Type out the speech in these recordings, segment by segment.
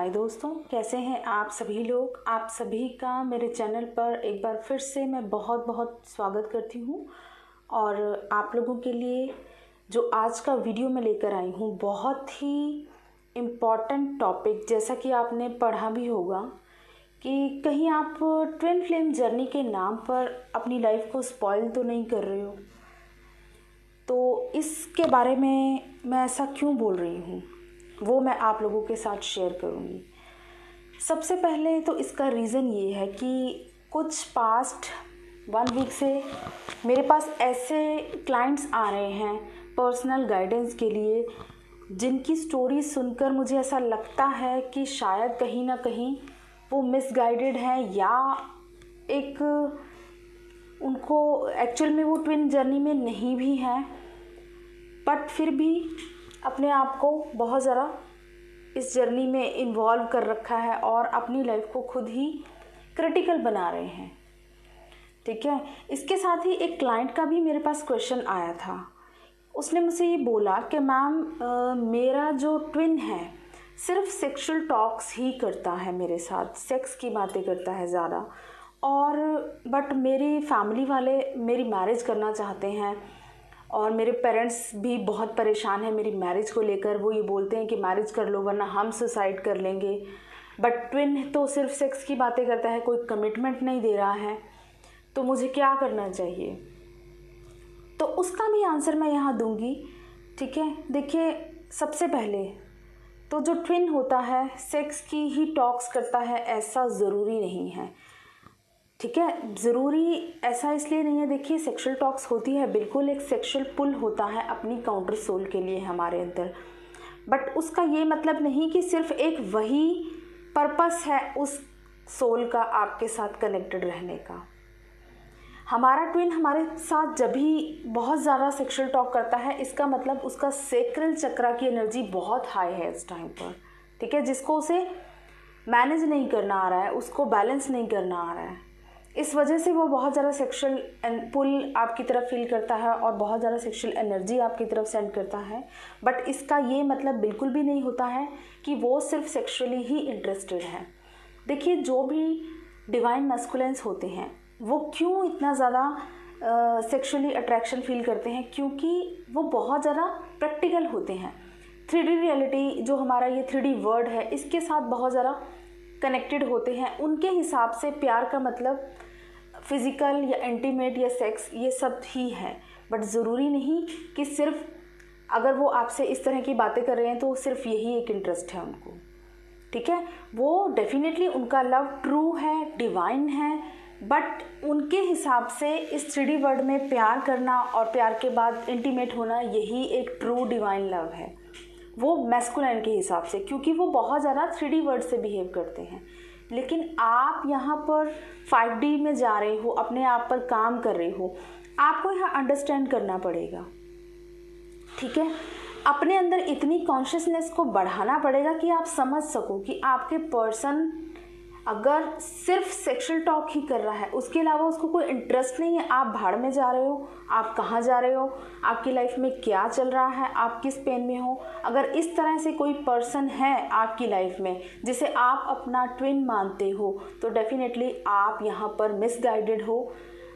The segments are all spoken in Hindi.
हाय दोस्तों, कैसे हैं आप सभी लोग। आप सभी का मेरे चैनल पर एक बार फिर से मैं बहुत बहुत स्वागत करती हूँ। और आप लोगों के लिए जो आज का वीडियो मैं लेकर आई हूँ बहुत ही इम्पॉर्टेंट टॉपिक, जैसा कि आपने पढ़ा भी होगा कि कहीं आप ट्विन फ्लेम जर्नी के नाम पर अपनी लाइफ को स्पॉइल तो नहीं कर रहे हो। तो इसके बारे में मैं ऐसा क्यों बोल रही हूँ वो मैं आप लोगों के साथ शेयर करूँगी। सबसे पहले तो इसका रीज़न ये है कि कुछ पास्ट 1 वीक से मेरे पास ऐसे क्लाइंट्स आ रहे हैं पर्सनल गाइडेंस के लिए, जिनकी स्टोरी सुनकर मुझे ऐसा लगता है कि शायद कहीं ना कहीं वो मिसगाइडेड हैं या एक उनको एक्चुअल में वो ट्विन जर्नी में नहीं भी हैं, बट फिर भी अपने आप को बहुत ज़रा इस जर्नी में इन्वॉल्व कर रखा है और अपनी लाइफ को खुद ही क्रिटिकल बना रहे हैं। ठीक है, इसके साथ ही एक क्लाइंट का भी मेरे पास क्वेश्चन आया था। उसने मुझसे ये बोला कि मैम मेरा जो ट्विन है सिर्फ सेक्सुअल टॉक्स ही करता है मेरे साथ, सेक्स की बातें करता है ज़्यादा, और बट मेरी फैमिली वाले मेरी मैरिज करना चाहते हैं और मेरे पेरेंट्स भी बहुत परेशान हैं मेरी मैरिज को लेकर। वो ये बोलते हैं कि मैरिज कर लो वरना हम सुसाइड कर लेंगे। बट ट्विन तो सिर्फ सेक्स की बातें करता है, कोई कमिटमेंट नहीं दे रहा है, तो मुझे क्या करना चाहिए। तो उसका भी आंसर मैं यहाँ दूंगी। ठीक है, देखिए सबसे पहले तो जो ट्विन होता है सेक्स की ही टॉक्स करता है ऐसा ज़रूरी नहीं है। ठीक है, ज़रूरी ऐसा इसलिए नहीं है। देखिए सेक्सुअल टॉक्स होती है, बिल्कुल एक सेक्सुअल पुल होता है अपनी काउंटर सोल के लिए हमारे अंदर, बट उसका ये मतलब नहीं कि सिर्फ एक वही पर्पस है उस सोल का आपके साथ कनेक्टेड रहने का। हमारा ट्विन हमारे साथ जब भी बहुत ज़्यादा सेक्सुअल टॉक करता है, इसका मतलब उसका सेक्रल चक्रा की एनर्जी बहुत हाई है इस टाइम पर। ठीक है, जिसको उसे मैनेज नहीं करना आ रहा है, उसको बैलेंस नहीं करना आ रहा है, इस वजह से वो बहुत ज़्यादा सेक्सुअल पुल आपकी तरफ फील करता है और बहुत ज़्यादा सेक्सुअल एनर्जी आपकी तरफ सेंड करता है। बट इसका ये मतलब बिल्कुल भी नहीं होता है कि वो सिर्फ सेक्सुअली ही इंटरेस्टेड है। देखिए जो भी डिवाइन मैस्कुलिन्स होते हैं वो क्यों इतना ज़्यादा सेक्सुअली अट्रैक्शन फील करते हैं, क्योंकि वो बहुत ज़्यादा प्रैक्टिकल होते हैं। 3D रियलिटी जो हमारा ये 3D वर्ड है इसके साथ बहुत ज़्यादा कनेक्टेड होते हैं। उनके हिसाब से प्यार का मतलब फिज़िकल या इंटीमेट या सेक्स ये सब ही है, बट ज़रूरी नहीं कि सिर्फ अगर वो आपसे इस तरह की बातें कर रहे हैं तो सिर्फ यही एक इंटरेस्ट है उनको। ठीक है, वो डेफिनेटली उनका लव ट्रू है, डिवाइन है, बट उनके हिसाब से इस 3D वर्ल्ड में प्यार करना और प्यार के बाद इंटीमेट होना यही एक ट्रू डिवाइन लव है, वो मैस्कुलाइन के हिसाब से, क्योंकि वो बहुत ज़्यादा 3D वर्ड से बिहेव करते हैं। लेकिन आप यहाँ पर 5D में जा रहे हो, अपने आप पर काम कर रहे हो, आपको यहाँ अंडरस्टैंड करना पड़ेगा। ठीक है, अपने अंदर इतनी कॉन्शियसनेस को बढ़ाना पड़ेगा कि आप समझ सको कि आपके पर्सन अगर सिर्फ सेक्सुअल टॉक ही कर रहा है, उसके अलावा उसको कोई इंटरेस्ट नहीं है, आप भाड़ में जा रहे हो, आप कहाँ जा रहे हो, आपकी लाइफ में क्या चल रहा है, आप किस पेन में हो, अगर इस तरह से कोई पर्सन है आपकी लाइफ में जिसे आप अपना ट्विन मानते हो, तो डेफिनेटली आप यहाँ पर मिसगाइडेड हो।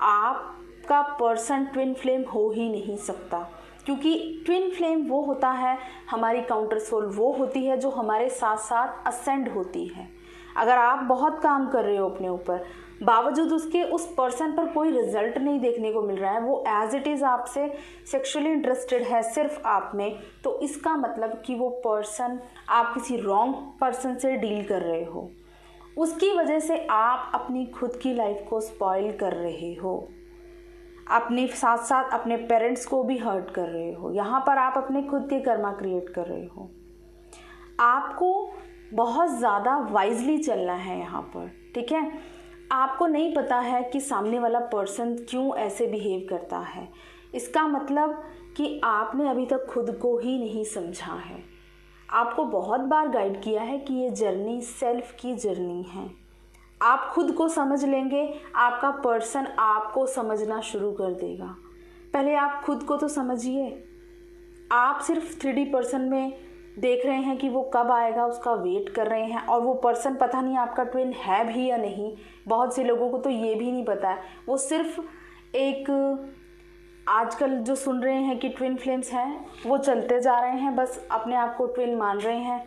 आपका पर्सन ट्विन फ्लेम हो ही नहीं सकता, क्योंकि ट्विन फ्लेम वो होता है, हमारी काउंटर सोल वो होती है जो हमारे साथ साथ असेंड होती है। अगर आप बहुत काम कर रहे हो अपने ऊपर, बावजूद उसके उस पर्सन पर कोई रिजल्ट नहीं देखने को मिल रहा है, वो एज इट इज़ आपसे सेक्सुअली इंटरेस्टेड है सिर्फ आप में, तो इसका मतलब कि वो पर्सन आप किसी रॉन्ग पर्सन से डील कर रहे हो, उसकी वजह से आप अपनी खुद की लाइफ को स्पॉइल कर रहे हो, अपने साथ साथ अपने पेरेंट्स को भी हर्ट कर रहे हो। यहाँ पर आप अपने खुद के कर्मा क्रिएट कर रहे हो। आपको बहुत ज़्यादा वाइजली चलना है यहाँ पर। ठीक है, आपको नहीं पता है कि सामने वाला पर्सन क्यों ऐसे बिहेव करता है, इसका मतलब कि आपने अभी तक खुद को ही नहीं समझा है। आपको बहुत बार गाइड किया है कि ये जर्नी सेल्फ की जर्नी है। आप खुद को समझ लेंगे, आपका पर्सन आपको समझना शुरू कर देगा। पहले आप खुद को तो समझिए। आप सिर्फ 3D पर्सन में देख रहे हैं कि वो कब आएगा, उसका वेट कर रहे हैं, और वो पर्सन पता नहीं आपका ट्विन है भी या नहीं। बहुत से लोगों को तो ये भी नहीं पता है, वो सिर्फ एक आजकल जो सुन रहे हैं कि ट्विन फ्लेम्स हैं, वो चलते जा रहे हैं, बस अपने आप को ट्विन मान रहे हैं।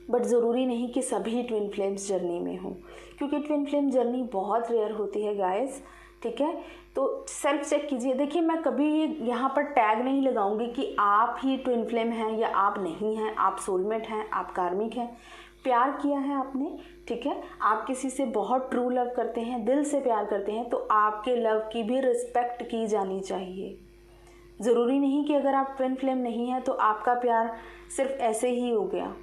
बट ज़रूरी नहीं कि सभी ट्विन फ्लेम्स जर्नी में हों, क्योंकि ट्विन फ्लेम जर्नी बहुत रेयर होती है गाइस, ठीक है। तो सेल्फ चेक कीजिए। देखिए, मैं कभी ये यहाँ पर टैग नहीं लगाऊंगी कि आप ही ट्विन फ्लेम हैं या आप नहीं हैं, आप सोलमेट हैं, आप कार्मिक हैं। प्यार किया है आपने, ठीक है, आप किसी से बहुत ट्रू लव करते हैं, दिल से प्यार करते हैं, तो आपके लव की भी रिस्पेक्ट की जानी चाहिए। ज़रूरी नहीं कि अगर आप ट्विन फ्लेम नहीं हैं तो आपका प्यार सिर्फ ऐसे ही हो गया।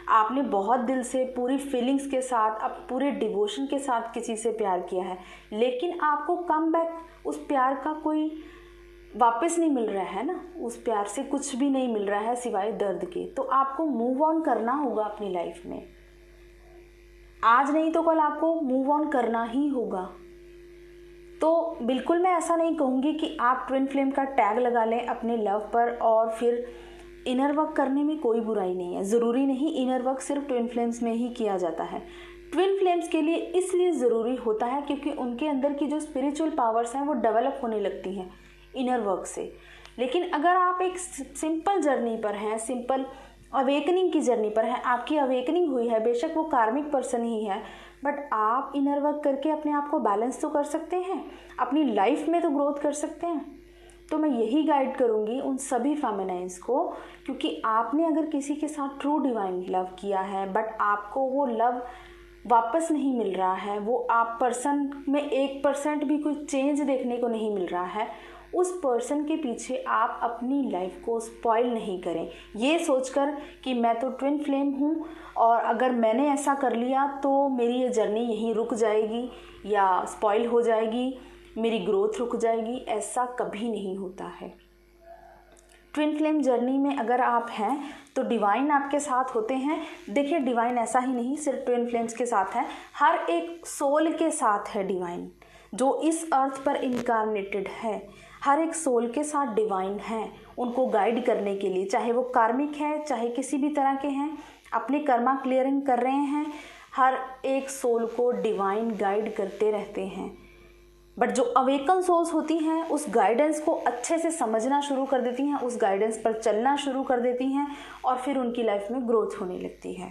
आपने बहुत दिल से, पूरी फीलिंग्स के साथ, अब पूरे डिवोशन के साथ किसी से प्यार किया है, लेकिन आपको कम बैक उस प्यार का कोई वापस नहीं मिल रहा है ना, उस प्यार से कुछ भी नहीं मिल रहा है सिवाय दर्द के। तो आपको मूव ऑन करना होगा अपनी लाइफ में। आज नहीं तो कल आपको मूव ऑन करना ही होगा। तो बिल्कुल मैं ऐसा नहीं कहूँगी कि आप ट्विन फ्लेम का टैग लगा लें अपने लव पर, और फिर इनर वर्क करने में कोई बुराई नहीं है। ज़रूरी नहीं इनर वर्क सिर्फ ट्विन फ्लेम्स में ही किया जाता है। ट्विन फ्लेम्स के लिए इसलिए ज़रूरी होता है क्योंकि उनके अंदर की जो स्पिरिचुअल पावर्स हैं वो डेवलप होने लगती हैं इनर वर्क से। लेकिन अगर आप एक सिंपल जर्नी पर हैं, सिंपल अवेकनिंग की जर्नी पर हैं, आपकी अवेकनिंग हुई है, बेशक वो कार्मिक पर्सन ही है, बट आप इनर वर्क करके अपने आप को बैलेंस तो कर सकते हैं, अपनी लाइफ में तो ग्रोथ कर सकते हैं। तो मैं यही गाइड करूँगी उन सभी फेमिनाइन्स को, क्योंकि आपने अगर किसी के साथ ट्रू डिवाइन लव किया है बट आपको वो लव वापस नहीं मिल रहा है, वो आप पर्सन में 1% भी कोई चेंज देखने को नहीं मिल रहा है, उस पर्सन के पीछे आप अपनी लाइफ को स्पॉइल नहीं करें ये सोचकर कि मैं तो ट्विन फ्लेम हूँ और अगर मैंने ऐसा कर लिया तो मेरी ये जर्नी यहीं रुक जाएगी या स्पॉइल हो जाएगी, मेरी ग्रोथ रुक जाएगी। ऐसा कभी नहीं होता है। ट्विन फ्लेम जर्नी में अगर आप हैं तो डिवाइन आपके साथ होते हैं। देखिए, डिवाइन ऐसा ही नहीं सिर्फ ट्विन फ्लेम्स के साथ है, हर एक सोल के साथ है डिवाइन जो इस अर्थ पर इनकारनेटेड है। हर एक सोल के साथ डिवाइन है उनको गाइड करने के लिए, चाहे वो कार्मिक है चाहे किसी भी तरह के हैं, अपने कर्मा क्लियरिंग कर रहे हैं, हर एक सोल को डिवाइन गाइड करते रहते हैं। बट जो अवेकन सोल्स होती हैं उस गाइडेंस को अच्छे से समझना शुरू कर देती हैं, उस गाइडेंस पर चलना शुरू कर देती हैं और फिर उनकी लाइफ में ग्रोथ होने लगती है।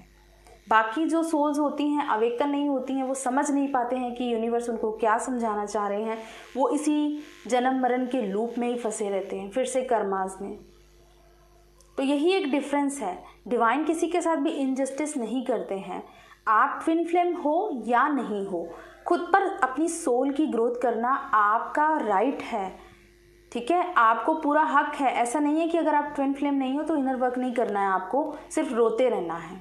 बाकी जो सोल्स होती हैं अवेकन नहीं होती हैं, वो समझ नहीं पाते हैं कि यूनिवर्स उनको क्या समझाना चाह रहे हैं, वो इसी जन्म मरण के लूप में ही फंसे रहते हैं, फिर से कर्मास में। तो यही एक डिफरेंस है। डिवाइन किसी के साथ भी इनजस्टिस नहीं करते हैं। आप ट्विन फ्लेम हो या नहीं हो, खुद पर अपनी सोल की ग्रोथ करना आपका राइट है, ठीक है, आपको पूरा हक है। ऐसा नहीं है कि अगर आप ट्विन फ्लेम नहीं हो तो इनर वर्क नहीं करना है, आपको सिर्फ रोते रहना है,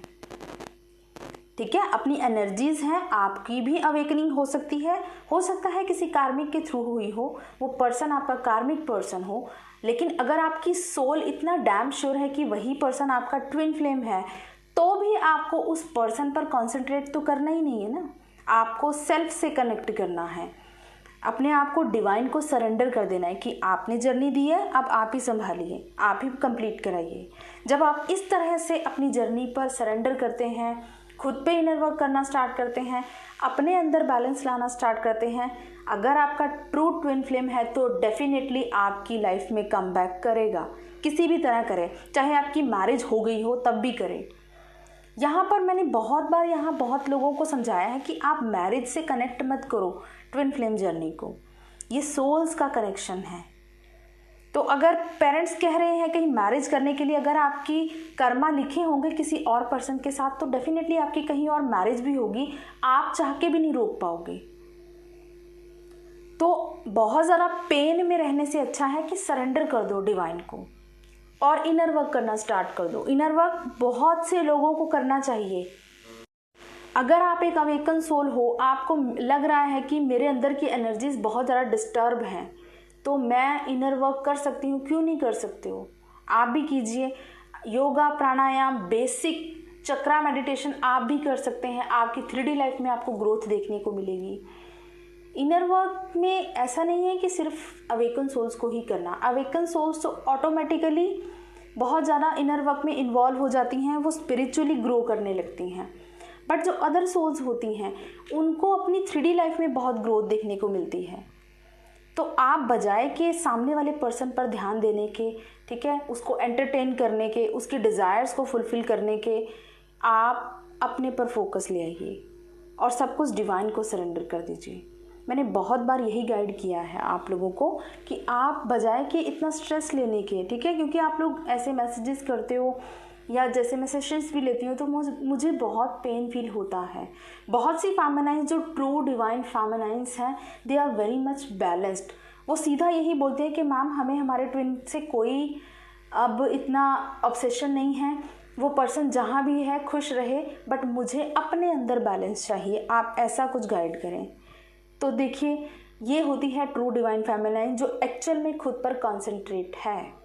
ठीक है। अपनी एनर्जीज हैं, आपकी भी अवेकनिंग हो सकती है, हो सकता है किसी कार्मिक के थ्रू हुई हो, वो पर्सन आपका कार्मिक पर्सन हो, लेकिन अगर आपकी सोल इतना डैम श्योर है कि वही पर्सन आपका ट्विन फ्लेम है तो भी आपको उस पर्सन पर कॉन्सेंट्रेट तो करना ही नहीं है ना, आपको सेल्फ से कनेक्ट करना है, अपने आप को डिवाइन को सरेंडर कर देना है कि आपने जर्नी दी है, अब आप ही संभालिए, आप ही कंप्लीट कराइए। जब आप इस तरह से अपनी जर्नी पर सरेंडर करते हैं, खुद पे इनर वर्क करना स्टार्ट करते हैं, अपने अंदर बैलेंस लाना स्टार्ट करते हैं, अगर आपका ट्रू ट्विन फ्लेम है तो डेफिनेटली आपकी लाइफ में कम बैक करेगा, किसी भी तरह करे, चाहे आपकी मैरिज हो गई हो तब भी करे। यहाँ पर मैंने बहुत बार यहाँ बहुत लोगों को समझाया है कि आप मैरिज से कनेक्ट मत करो ट्विन फ्लेम जर्नी को, ये सोल्स का कनेक्शन है। तो अगर पेरेंट्स कह रहे हैं कहीं मैरिज करने के लिए, अगर आपकी कर्मा लिखे होंगे किसी और पर्सन के साथ तो डेफिनेटली आपकी कहीं और मैरिज भी होगी, आप चाह के भी नहीं रोक पाओगे। तो बहुत ज़्यादा पेन में रहने से अच्छा है कि सरेंडर कर दो डिवाइन को और इनर वर्क करना स्टार्ट कर दो। इनर वर्क बहुत से लोगों को करना चाहिए। अगर आप एक अवेकन सोल हो, आपको लग रहा है कि मेरे अंदर की एनर्जीज बहुत ज़्यादा डिस्टर्ब हैं तो मैं इनर वर्क कर सकती हूँ, क्यों नहीं कर सकते हो, आप भी कीजिए। योगा, प्राणायाम, बेसिक चक्रा मेडिटेशन आप भी कर सकते हैं, आपकी 3D लाइफ में आपको ग्रोथ देखने को मिलेगी। इनर वर्क में ऐसा नहीं है कि सिर्फ अवेकन सोल्स को ही करना, अवेकन सोल्स तो ऑटोमेटिकली बहुत ज़्यादा इनर वर्क में इन्वॉल्व हो जाती हैं, वो स्पिरिचुअली ग्रो करने लगती हैं। बट जो अदर सोल्स होती हैं उनको अपनी 3D लाइफ में बहुत ग्रोथ देखने को मिलती है। तो आप बजाय के सामने वाले पर्सन पर ध्यान देने के, ठीक है, उसको एंटरटेन करने के, उसके डिज़ायर्स को फुलफ़िल करने के, आप अपने पर फोकस ले आइए और सब कुछ डिवाइन को सरेंडर कर दीजिए। मैंने बहुत बार यही गाइड किया है आप लोगों को कि आप बजाय के इतना स्ट्रेस लेने के, ठीक है, क्योंकि आप लोग ऐसे मैसेजेस करते हो या जैसे मैं सेशंस भी लेती हूँ तो मुझे बहुत पेन फील होता है। बहुत सी फेमिनाइन्स जो ट्रू डिवाइन फेमिनाइन्स हैं, they are very much balanced. वो सीधा यही बोलते हैं कि मैम हमें हमारे ट्विन से कोई अब इतना ऑब्सेशन नहीं है, वो पर्सन जहाँ भी है खुश रहे, बट मुझे अपने अंदर बैलेंस चाहिए, आप ऐसा कुछ गाइड करें। तो देखिए, ये होती है ट्रू डिवाइन फेमिनाइन जो एक्चुअल में खुद पर कॉन्सेंट्रेट है।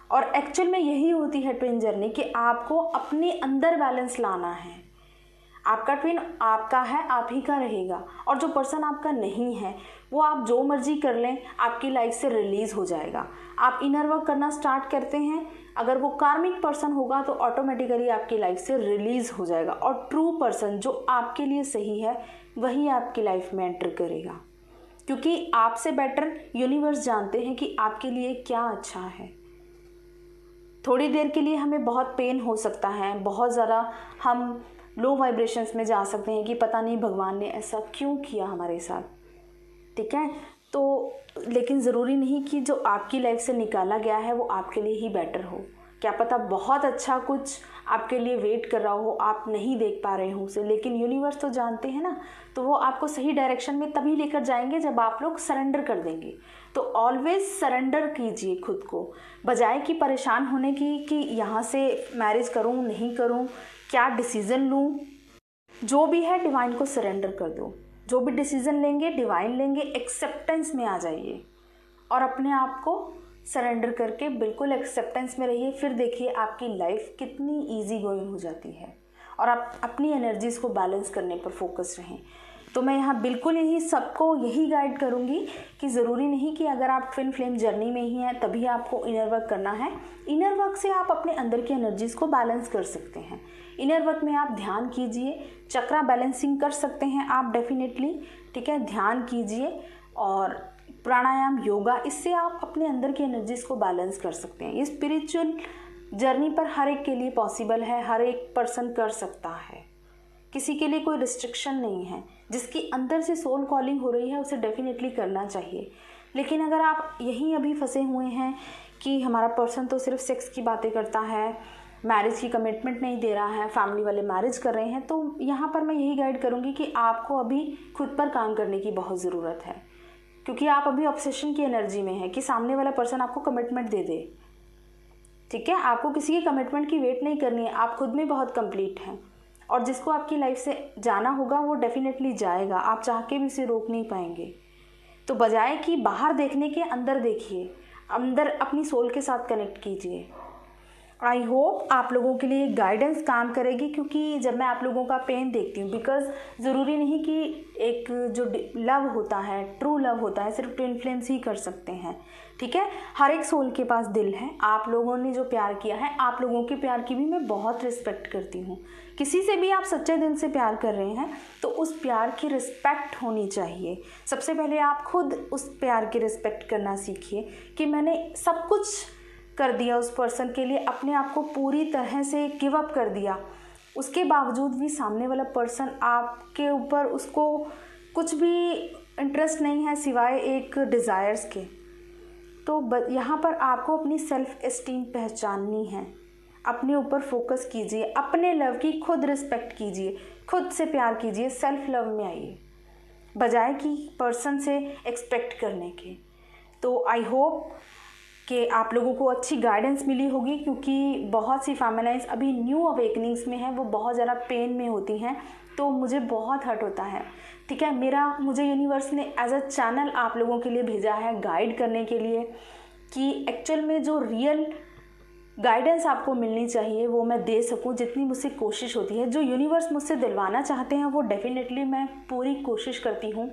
और एक्चुअल में यही होती है ट्विन जर्नी कि आपको अपने अंदर बैलेंस लाना है। आपका ट्विन आपका है, आप ही का रहेगा, और जो पर्सन आपका नहीं है वो आप जो मर्जी कर लें आपकी लाइफ से रिलीज़ हो जाएगा। आप इनर वर्क करना स्टार्ट करते हैं, अगर वो कार्मिक पर्सन होगा तो ऑटोमेटिकली आपकी लाइफ से रिलीज़ हो जाएगा, और ट्रू पर्सन जो आपके लिए सही है वही आपकी लाइफ में एंटर करेगा, क्योंकि आपसे बेटर यूनिवर्स जानते हैं कि आपके लिए क्या अच्छा है। थोड़ी देर के लिए हमें बहुत पेन हो सकता है, बहुत ज़्यादा हम लो वाइब्रेशंस में जा सकते हैं कि पता नहीं भगवान ने ऐसा क्यों किया हमारे साथ, ठीक है। तो लेकिन ज़रूरी नहीं कि जो आपकी लाइफ से निकाला गया है वो आपके लिए ही बेटर हो। क्या पता बहुत अच्छा कुछ आपके लिए वेट कर रहा हो, आप नहीं देख पा रहे हो उसे, लेकिन यूनिवर्स तो जानते हैं ना, तो वो आपको सही डायरेक्शन में तभी लेकर जाएंगे जब आप लोग सरेंडर कर देंगे। तो ऑलवेज सरेंडर कीजिए खुद को, बजाय कि परेशान होने की कि यहाँ से मैरिज करूँ नहीं करूँ, क्या डिसीज़न लूँ। जो भी है डिवाइन को सरेंडर कर दो, जो भी डिसीज़न लेंगे डिवाइन लेंगे, एक्सेप्टेंस में आ जाइए और अपने आप को सरेंडर करके बिल्कुल एक्सेप्टेंस में रहिए। फिर देखिए आपकी लाइफ कितनी इजी गोइंग हो जाती है और आप अपनी एनर्जीज़ को बैलेंस करने पर फोकस रहें। तो मैं यहाँ बिल्कुल सबको यही गाइड करूँगी कि ज़रूरी नहीं कि अगर आप ट्विन फ्लेम जर्नी में ही हैं तभी आपको इनर वर्क करना है। इनर वर्क से आप अपने अंदर की एनर्जीज़ को बैलेंस कर सकते हैं। इनर वर्क में आप ध्यान कीजिए, चक्रा बैलेंसिंग कर सकते हैं आप डेफिनेटली, ठीक है, ध्यान कीजिए और प्राणायाम, योगा, इससे आप अपने अंदर की एनर्जीज़ को बैलेंस कर सकते हैं। ये स्पिरिचुअल जर्नी पर हर एक के लिए पॉसिबल है, हर एक पर्सन कर सकता है, किसी के लिए कोई रिस्ट्रिक्शन नहीं है। जिसकी अंदर से सोल कॉलिंग हो रही है उसे डेफिनेटली करना चाहिए। लेकिन अगर आप यहीं अभी फंसे हुए हैं कि हमारा पर्सन तो सिर्फ सेक्स की बातें करता है, मैरिज की कमिटमेंट नहीं दे रहा है, फैमिली वाले मैरिज कर रहे हैं, तो यहाँ पर मैं यही गाइड करूँगी कि आपको अभी खुद पर काम करने की बहुत ज़रूरत है, क्योंकि आप अभी ऑब्सेशन की एनर्जी में है कि सामने वाला पर्सन आपको कमिटमेंट दे दे, ठीक है। आपको किसी की कमिटमेंट की वेट नहीं करनी है, आप खुद में बहुत कंप्लीट हैं और जिसको आपकी लाइफ से जाना होगा वो डेफिनेटली जाएगा, आप चाह के भी उसे रोक नहीं पाएंगे। तो बजाय कि बाहर देखने के अंदर देखिए, अंदर अपनी सोल के साथ कनेक्ट कीजिए। आई होप आप लोगों के लिए गाइडेंस काम करेगी, क्योंकि जब मैं आप लोगों का पेन देखती हूँ, बिकॉज़ ज़रूरी नहीं कि एक जो लव होता है, ट्रू लव होता है, सिर्फ ट्विन फ्लेम्स ही कर सकते हैं, ठीक है। हर एक सोल के पास दिल है। आप लोगों ने जो प्यार किया है, आप लोगों के प्यार की भी मैं बहुत रिस्पेक्ट करती हूँ। किसी से भी आप सच्चे दिल से प्यार कर रहे हैं तो उस प्यार की रिस्पेक्ट होनी चाहिए। सबसे पहले आप खुद उस प्यार की रिस्पेक्ट करना सीखिए कि मैंने सब कुछ कर दिया उस पर्सन के लिए, अपने आप को पूरी तरह से गिव अप कर दिया, उसके बावजूद भी सामने वाला पर्सन आपके ऊपर, उसको कुछ भी इंटरेस्ट नहीं है सिवाय एक डिज़ायर्स के। तो यहाँ पर आपको अपनी सेल्फ एस्टीम पहचाननी है, अपने ऊपर फोकस कीजिए, अपने लव की खुद रिस्पेक्ट कीजिए, खुद से प्यार कीजिए, सेल्फ लव में आइए बजाय कि पर्सन से एक्सपेक्ट करने के। तो आई होप कि आप लोगों को अच्छी गाइडेंस मिली होगी, क्योंकि बहुत सी फेमिनाइन्स अभी न्यू अवेकनिंग्स में हैं, वो बहुत ज़्यादा पेन में होती हैं, तो मुझे बहुत हर्ट होता है, ठीक है। मुझे यूनिवर्स ने एज अ चैनल आप लोगों के लिए भेजा है गाइड करने के लिए कि एक्चुअल में जो रियल गाइडेंस आपको मिलनी चाहिए वो मैं दे सकूं, जितनी मुझसे कोशिश होती है। जो यूनिवर्स मुझसे दिलवाना चाहते हैं वो डेफिनेटली मैं पूरी कोशिश करती हूँ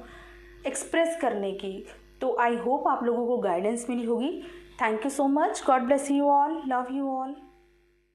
एक्सप्रेस करने की, तो आई होप आप लोगों को गाइडेंस मिली होगी। Thank you so much. God bless you all. Love you all.